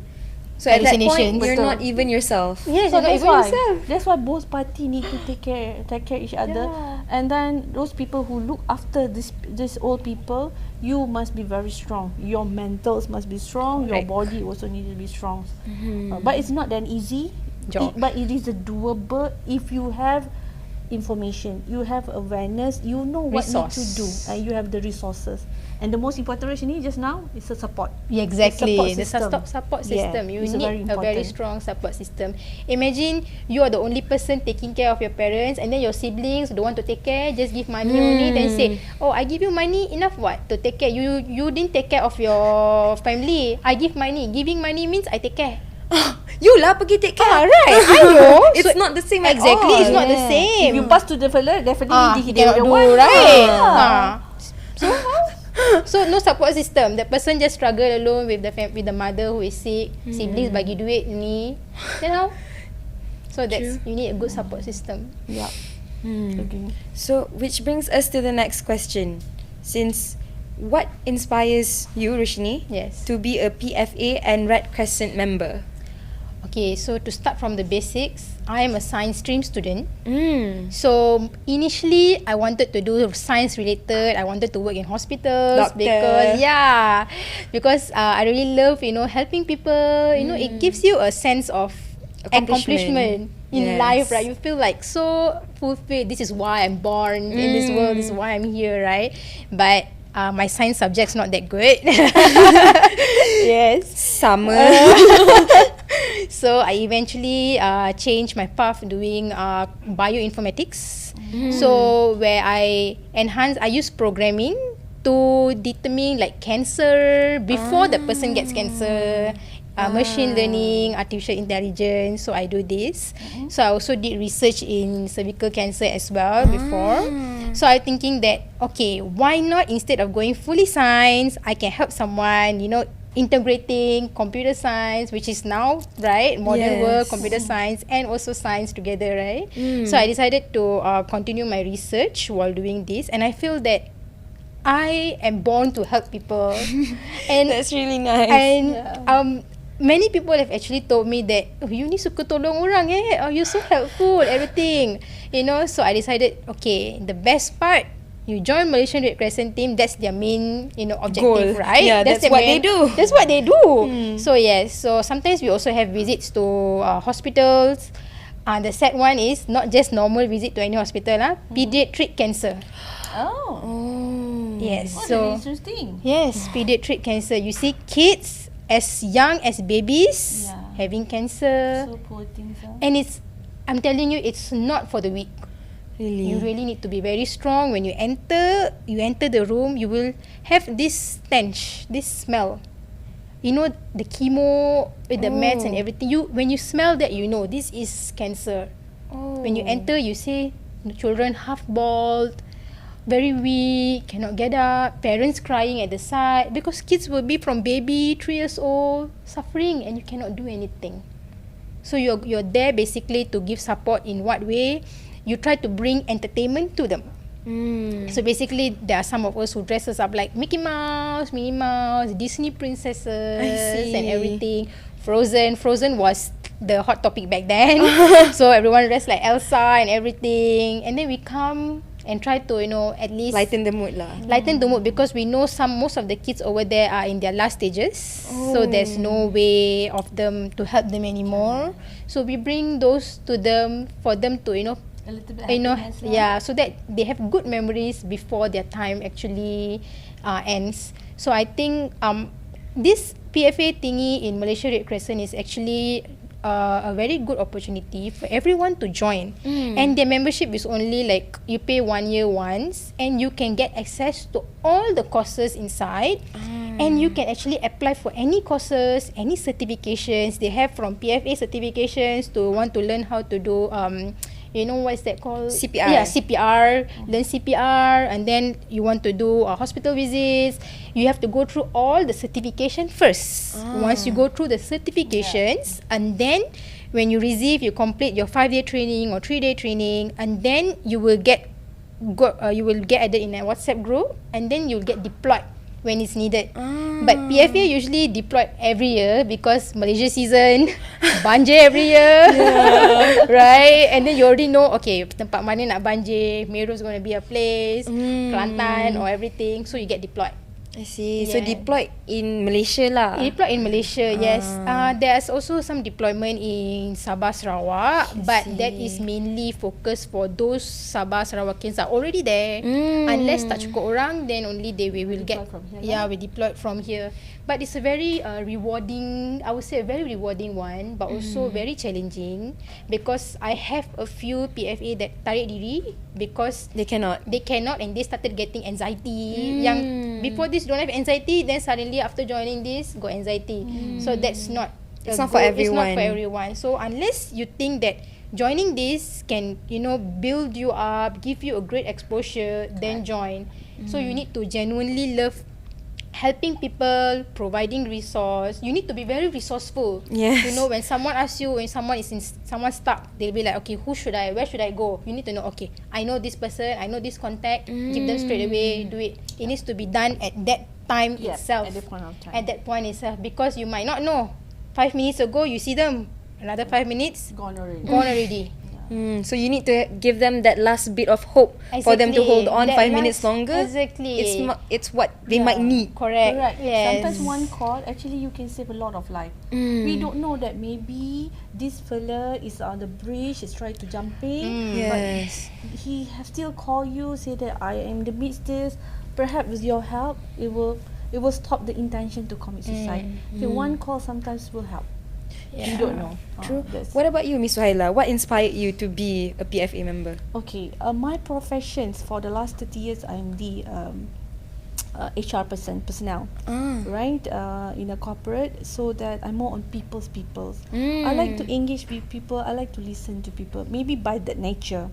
So at that point, Hallucinations. you're Betul. not even yourself. Yes, So you're not that's even why yourself. that's why both party need to take care each other, and then those people who look after this old people, you must be very strong. Your mentals must be strong. Your Correct. body also needs to be strong. But it's not that easy. Job. But it is a doable if you have information, you have awareness, you know what need to do, and you have the resources. And the most important Roshini just now is a support. Yeah, exactly. The The support Yeah, system. You it's need very a very important. strong support system. Imagine you are the only person taking care of your parents, and then your siblings don't want to take care, just give money only, then say, oh, I give you money, enough what to take care? You didn't take care of your family. I give money. Giving money means I take care. You lah pergi take care. Right. I know. It's not the same at Exactly, all. it's not the Yeah. same. If you pass to the fella, definitely he they cannot will do, want. right? Ah. So how? So no support system. The person just struggle alone with with the mother who is sick. Siblings bagi duit ni. Then how? So that's you need a good support system. Yeah. Okay. So, which brings us to the next question. Since what inspires you, Roshini, Yes. to be a PFA and Red Crescent member? Okay, so to start from the basics, I am a science stream student. Mm. So initially, I wanted to do science related. I wanted to work in hospitals Doctor. because I really love helping people. It gives you a sense of accomplishment in Yes. life, right? You feel like so fulfilled. This is why I'm born in this world. This is why I'm here, right? But my science subject's not that good. Yes. Sama. So I eventually changed my path doing bioinformatics. So where I use programming to determine like cancer before the person gets cancer. Machine learning, artificial intelligence. So I do this. So I also did research in cervical cancer as well before. So I'm thinking that, okay, why not instead of going fully science, I can help someone, integrating computer science, which is now, right, modern Yes. world, computer science and also science together, right? So I decided to continue my research while doing this, and I feel that I am born to help people. And That's really nice. and many people have actually told me that, oh, you ni suka tolong orang you're so helpful, everything. So I decided, okay, the best part, you join Malaysian Red Crescent team, that's their main, objective, Goal. right? Yeah, that's their what they do. That's what they do. So yes, so sometimes we also have visits to hospitals. The sad one is not just normal visit to any hospital, pediatric cancer. Oh. Yes, Oh, so that is interesting. yes, pediatric cancer. You see kids as young as babies having cancer. So poor things. And I'm telling you, it's not for the weak. Really? You really need to be very strong. When you enter the room, you will have this stench, this smell. You know, the chemo with the meds and everything. When you smell that, you know this is cancer. When you enter, you see the children half bald, very weak, cannot get up, parents crying at the side, because kids will be from baby 3 years old suffering and you cannot do anything. So you're there basically to give support. In what way? You try to bring entertainment to them. So basically, there are some of us who dresses up like Mickey Mouse, Minnie Mouse, Disney princesses and everything. Frozen was the hot topic back then. So everyone dressed like Elsa and everything. And then we come and try to, at least Lighten the mood lah. lighten the mood, because we know most of the kids over there are in their last stages. So there's no way of them to help them anymore. So we bring those to them for them to, A little bit happiness lah. so that they have good memories before their time actually ends. So I think this PFA thingy in Malaysia Red Crescent is actually a very good opportunity for everyone to join. And their membership is only like you pay 1 year once, and you can get access to all the courses inside. And you can actually apply for any courses, any certifications. They have from PFA certifications to want to learn how to do what is that called? CPR. Yeah, CPR. Learn CPR, and then you want to do hospital visits. You have to go through all the certification first. Once you go through the certifications, and then when you complete your 5-day training or 3-day training, and then you will get added in a WhatsApp group, and then you'll get deployed when it's needed. But PFA usually deployed every year because Malaysia season, banjir every year, right? And then you already know, okay, tempat mana nak banjir, Meru is going to be a place, Kelantan or everything, so you get deployed. I see. So Yeah. deployed in Malaysia lah. Deployed in Malaysia, yes. There's also some deployment in Sabah, Sarawak, but that is mainly focused for those Sabah Sarawakians are already there. Unless tak cukup orang, then only we will get. From here, Yeah, we deployed from here. But it's a very rewarding, I would say a very rewarding one, but also very challenging, because I have a few PFA that tarik diri because They cannot. and they started getting anxiety. Yang before this don't have anxiety, then suddenly after joining this got anxiety. So that's not It's a not for good- It's not everyone. for everyone. So unless you think that joining this can build you up, give you a great exposure, then join. So you need to genuinely love helping people, providing resource. You need to be very resourceful. Yes. When someone asks you, when someone is someone stuck, they'll be like, okay, where should I go? You need to know, okay, I know this person, I know this contact, give them straight away, do it. It needs to be done at that time itself. At the point of time. At that point itself, because you might not know. 5 minutes ago, you see them. Another 5 minutes, Gone already. gone already. So you need to give them that last bit of hope for them to hold on That 5 minutes last- longer. Exactly. It's what they might need. Correct. Correct. Yes. Sometimes one call, actually you can save a lot of life. We don't know that maybe this fella is on the bridge, is trying to jump in, but Yes. he have still call you, say that I am the midst this. Perhaps with your help, it will stop the intention to commit suicide. Okay, one call sometimes will help. You don't know. True. That's- What about you, Miss Suhaila? What inspired you to be a PFA member? Okay, my professions for the last 30 years, I'm the HR personnel, right? In a corporate, so that I'm more on people's. I like to engage with people. I like to listen to people. Maybe by that nature.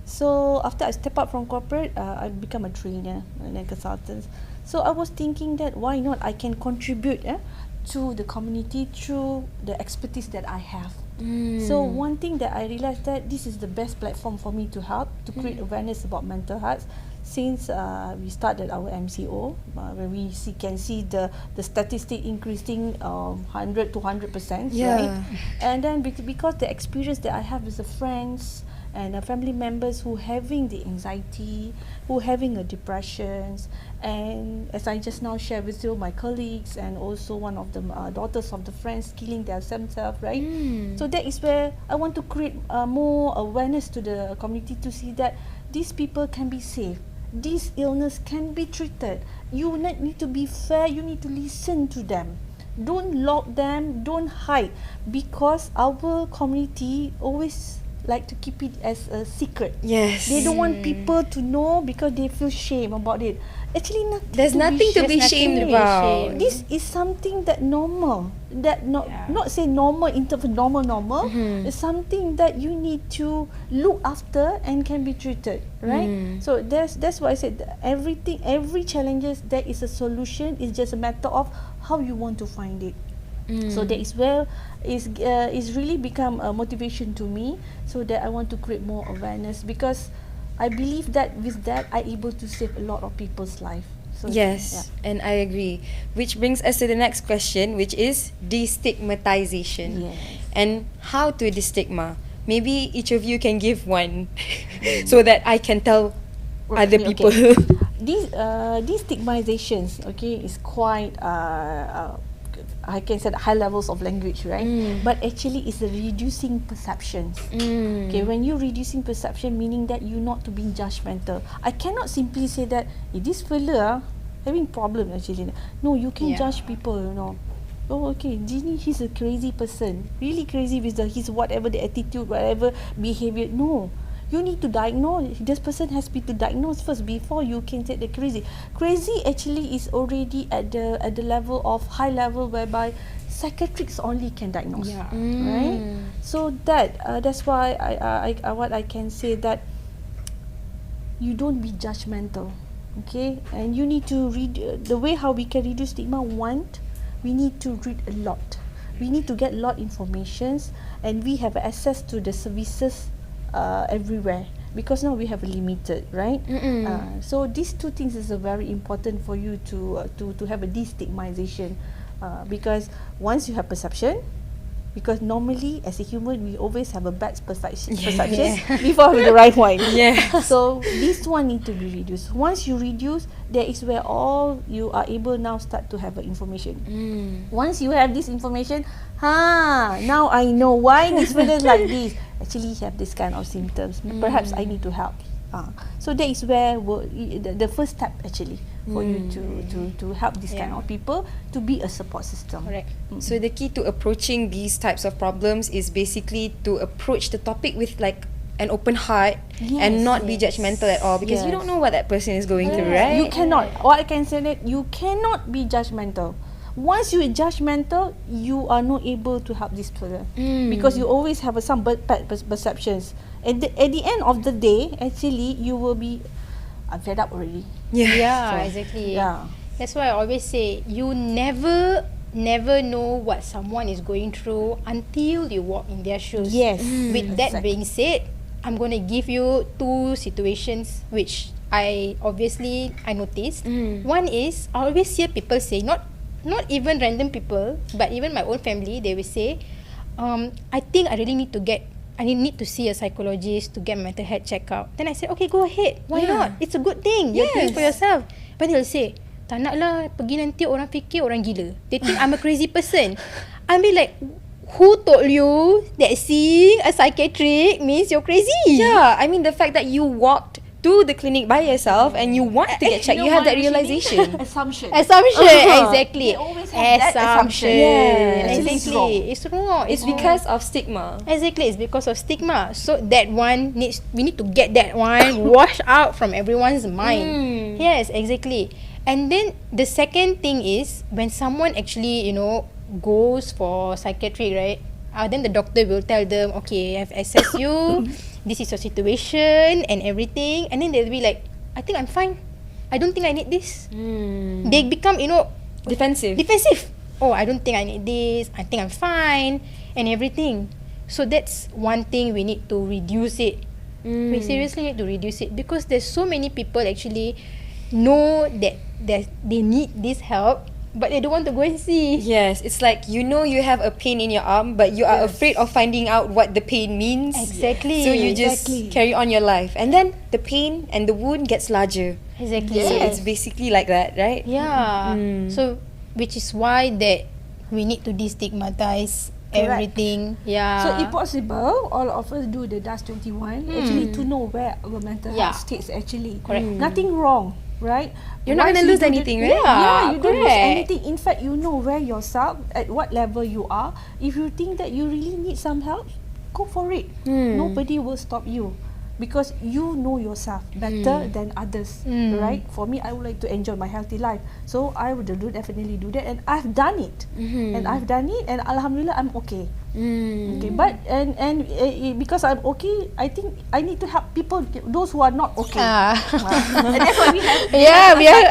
So after I step up from corporate, I become a trainer and a consultant. So I was thinking that why not I can contribute to the community through the expertise that I have. So one thing that I realized that this is the best platform for me to help to create awareness about mental health. Since we started our MCO, where we can see the statistic increasing 100 to 100%, right? And then because the experience that I have with the friends and family members who having the anxiety, who having a depressions, and as I just now shared with you, my colleagues and also one of the daughters of the friends killing themselves, right? So that is where I want to create more awareness to the community to see that these people can be saved. This illness can be treated. You need to be fair. You need to listen to them. Don't lock them. Don't hide, because our community always like to keep it as a secret. Yes. They don't want people to know because they feel shame about it. Actually, There's nothing to be shamed about. This is something that normal. That not say normal in terms of normal. It's something that you need to look after and can be treated, right? So that's why I said that every challenges there is a solution. It's just a matter of how you want to find it. So that is where is really become a motivation to me, so that I want to create more awareness, because I believe that with that I able to save a lot of people's life. So Yes, and I agree. Which brings us to the next question, which is destigmatization. Yes. And how to destigma. Maybe each of you can give one so that I can tell other Okay. people. These stigmatizations, is quite I can say high levels of language, right? But actually it's a reducing perceptions. Okay, when you reducing perception, meaning that you not to being judgmental. I cannot simply say that this fella having problem actually. No, you can judge people, Oh, okay, Genie, he's a crazy person. Really crazy with his whatever the attitude, whatever behavior. No. You need to diagnose. This person has been to diagnose first before you can say the crazy. Crazy actually is already at the level of high level whereby psychiatrists only can diagnose. Right? So that's why I what I can say that you don't be judgmental. Okay? And you need to read the way how we can reduce stigma. One, we need to read a lot. We need to get a lot informations, and we have access to the services everywhere, because now we have a limited, right? So these two things is very important for you to have a destigmatization, because once you have perception, because normally as a human we always have a bad perception before with the right one. So this one need to be reduced. Once you reduce, there is where all you are able now start to have information. Once you have this information, now I know why this fellow like this. Actually have this kind of symptoms. Perhaps I need to help. So that is where the first step actually for you to help this kind of people to be a support system. Correct. So the key to approaching these types of problems is basically to approach the topic with like an open heart and not be judgmental at all, because you don't know what that person is going through, right? You cannot. What I can say that you cannot be judgmental. Once you are judgmental, you are not able to help this person, because you always have some bad perceptions. At the end of the day, actually, you will be fed up already. Exactly. Yeah. That's why I always say you never know what someone is going through until you walk in their shoes. Yes. With that being said, I'm going to give you two situations which I noticed. One is, I always hear people say, not even random people, but even my own family, they will say, I think I really need to see a psychologist to get my mental health checkup. Then I said, okay, go ahead. Why not? It's a good thing. You're doing for yourself. But they'll say, tak nak lah, pergi nanti orang fikir orang gila. They think I'm a crazy person. I mean, like, who told you that seeing a psychiatric means you're crazy? Yeah, I mean the fact that you walked to the clinic by yourself and you want to get checked, you have that realization. Assumption. Exactly. They always have that assumption. Exactly. It's wrong. It's because of stigma. Exactly, it's because of stigma. So that one we need to get that one washed out from everyone's mind. Yes, exactly. And then the second thing is, when someone actually, goes for psychiatry, right? Then the doctor will tell them, okay, I've assessed you, this is your situation and everything, and then they'll be like, I think I'm fine, I don't think I need this. They become, defensive. Oh, I don't think I need this, I think I'm fine and everything. So that's one thing we need to reduce it. We seriously need to reduce it, because there's so many people actually know that they need this help, but they don't want to go and see. Yes, it's like you have a pain in your arm, but you are afraid of finding out what the pain means. Exactly. So you just carry on your life, and then the pain and the wound gets larger. Exactly. So it's basically like that, right? Yeah. So which is why that we need to destigmatize everything. Yeah. So if possible, all of us do the DAS 21 actually to know where our mental health states actually. Correct. Nothing wrong, right? You're not going to lose anything, right? Yeah, you don't lose anything. In fact, you know where yourself, at what level you are. If you think that you really need some help, go for it. Nobody will stop you. Because you know yourself better than others, right? For me, I would like to enjoy my healthy life, so I would definitely do that, and I've done it, and Alhamdulillah, I'm okay. Okay, but and because I'm okay, I think I need to help people, those who are not okay. And that's why we have. Yeah, we are.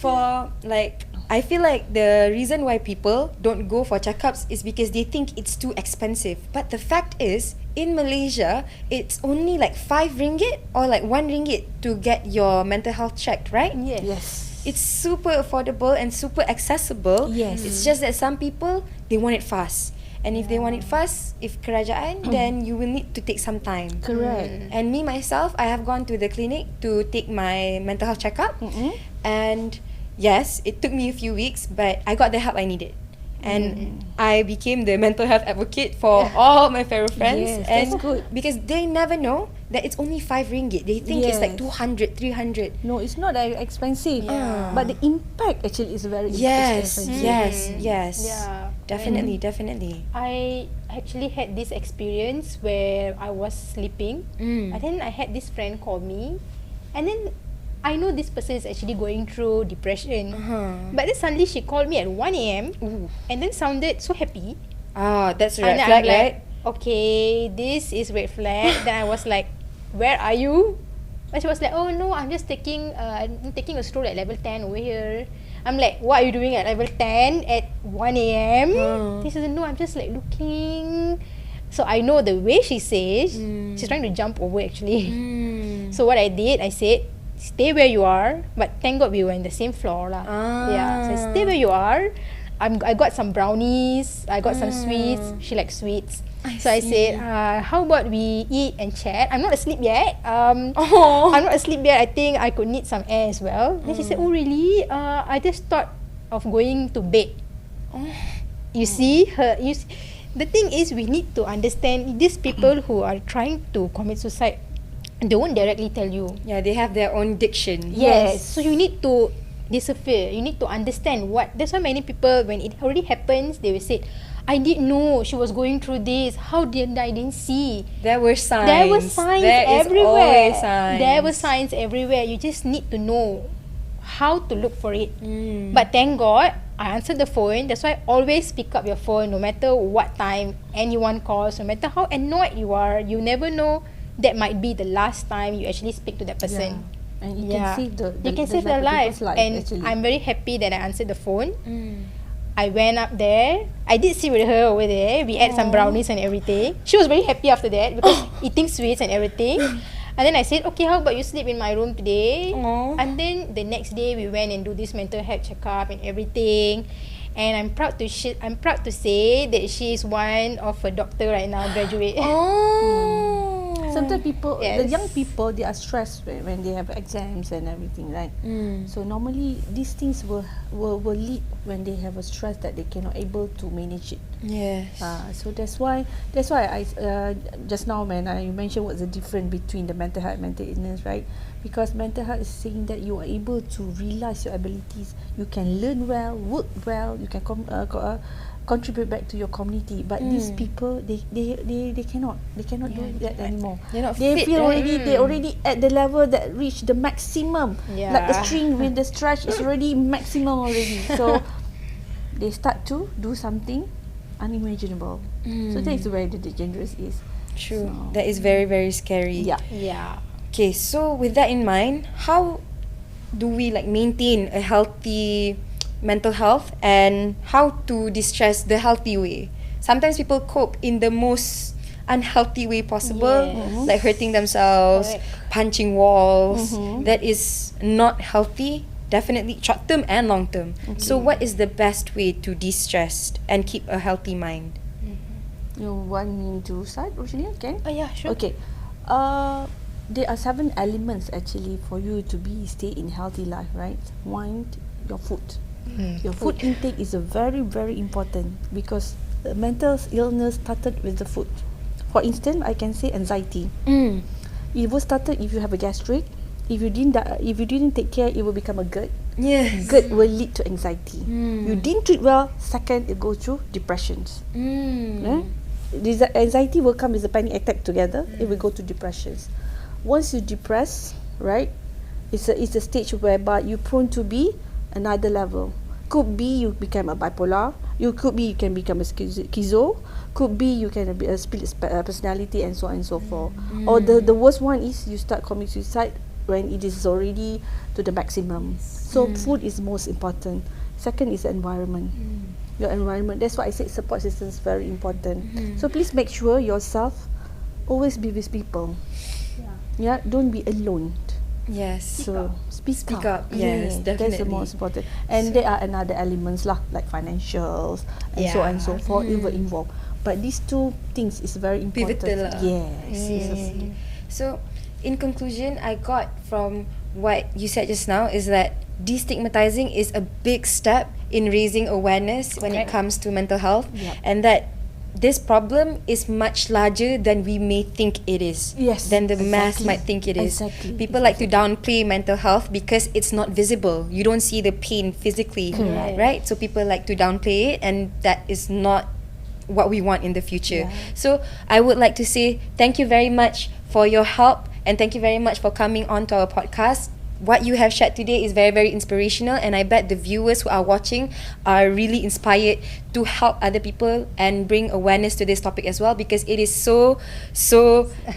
For like, I feel like the reason why people don't go for checkups is because they think it's too expensive. But the fact is, in Malaysia, it's only like 5 ringgit or like 1 ringgit to get your mental health checked, right? Yes. It's super affordable and super accessible. Yes. It's just that some people, they want it fast. And if they want it fast, if kerajaan, then you will need to take some time. Correct. And me, myself, I have gone to the clinic to take my mental health checkup. And yes, it took me a few weeks, but I got the help I needed. And I became the mental health advocate for all my fellow friends. Yes, and that's good. because they never know that it's only 5 ringgit. They think it's like Yes. 200, 300. No, it's not that expensive. Yeah. But the impact actually is very Yes, expensive. yes. Yeah. Definitely, definitely. I actually had this experience where I was sleeping, and then I had this friend call me, and then I know this person is actually going through depression. But then suddenly she called me at 1 a.m. and then sounded so happy. Ah, that's a And red then flag, I'm like, right? okay, this is red flag. Then I was like, where are you? And she was like, oh no, I'm taking a stroll at level 10 over here. I'm like, what are you doing at level 10 at 1 a.m? She said, no, I'm just like looking. So I know the way she says, she's trying to jump over actually. So what I did, I said, stay where you are, but thank God we were in the same floor lah. Yeah, so I stay where you are. I got some brownies, I got some sweets. She likes sweets. So I said, how about we eat and chat? I'm not asleep yet. I'm not asleep yet. I think I could need some air as well. Then she said, oh really? I just thought of going to bed. You see her. The thing is, we need to understand these people who are trying to commit suicide. They won't directly tell you. Yeah, they have their own diction. Yes. So you need to persevere. You need to understand what. That's why many people, when it already happens, they will say, I didn't know she was going through this. How did I didn't see? There were signs. There were signs There is everywhere. always signs. There were signs everywhere. You just need to know how to look for it. But thank God, I answered the phone. That's why always pick up your phone, no matter what time anyone calls, no matter how annoyed you are. You never know. That might be the last time you actually speak to that person. And you can save their life. And actually. I'm very happy that I answered the phone. I went up there. I did sit with her over there. We ate some brownies and everything. She was very happy after that because eating sweets and everything. And then I said, okay, how about you sleep in my room today? And then the next day we went and do this mental health checkup and everything. And I'm proud to say that she is one of a doctor right now, graduate. Sometimes people, Yes. the young people, they are stressed when they have exams and everything, right? So normally these things will lead when they have a stress that they cannot able to manage it. Yes. So that's why I just now when I mentioned what's the difference between the mental health and mental illness, right? Because mental health is saying that you are able to realize your abilities, you can learn well, work well, you can contribute back to your community. But these people, they cannot do that anymore. They're not They fit, feel right? they already at the level that reach the maximum. Yeah. Like the string with the stretch is already maximum already. So they start to do something unimaginable. So that is where the dangerous is. True. So, That is very, very scary. yeah. Yeah. Okay, so with that in mind, how do we like maintain a healthy mental health and how to distress the healthy way? Sometimes people cope in the most unhealthy way possible, Yes. like hurting themselves, Correct. punching walls. That is not healthy, definitely short term and long term. So what is the best way to distress and keep a healthy mind? You want me to start, Roshini? Okay. Oh yeah, sure. Okay. There are 7 elements actually for you to stay in healthy life, right? One, your food. Your food intake is a very, very important because the mental illness started with the food. For instance, I can say anxiety. It was started if you have a gastric. If you didn't take care, it will become a GERD. Yes. GERD will lead to anxiety. You didn't treat well, Second, it goes through depressions. Mm. This anxiety will come with a panic attack together. It will go to depressions. Once you depress, right, it's a stage whereby you're prone to be another level. Could be you become a bipolar. You can become a schizo. Could be you can be a split personality, and so on and so forth. Or the worst one is you start committing suicide when it is already to the maximum. So food is most important. Second is environment. Your environment. That's why I said support system is very important. So please make sure yourself always be with people. Yeah, don't be alone. Yes. So speak up. Yes, That's the definitely. most important. And there are another elements lah, like financials and so on and so forth. It will involve. But these two things is very important. Pivotal lah. Yes. So, in conclusion, I got from what you said just now is that destigmatizing is a big step in raising awareness when it comes to mental health, and that this problem is much larger than we may think it is. Yes, Than the mass exactly. might think it is. Exactly. People like to downplay mental health because it's not visible. You don't see the pain physically, right? So people like to downplay it, and that is not what we want in the future. So I would like to say thank you very much for your help, and thank you very much for coming on to our podcast. What you have shared today is very, very inspirational, and I bet the viewers who are watching are really inspired to help other people and bring awareness to this topic as well, because it is so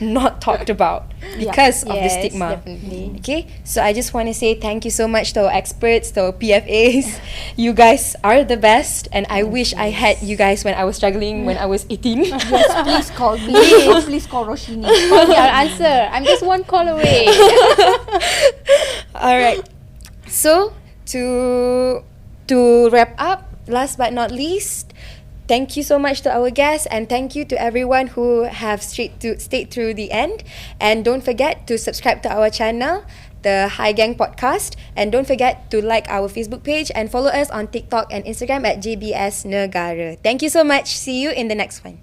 not talked about because of the Yes, stigma. definitely. Okay, so I just want to say thank you so much to our experts, to our PFAs. You guys are the best, and I wish I had you guys when I was struggling when I was 18. Yes, please call me. Or please call Roshini. I'll answer. I'm just one call away. All right. So to wrap up, last but not least, thank you so much to our guests, and thank you to everyone who have stayed through the end. And don't forget to subscribe to our channel, the High Gang Podcast, and don't forget to like our Facebook page and follow us on TikTok and Instagram at JBS Negara. Thank you so much. See you in the next one.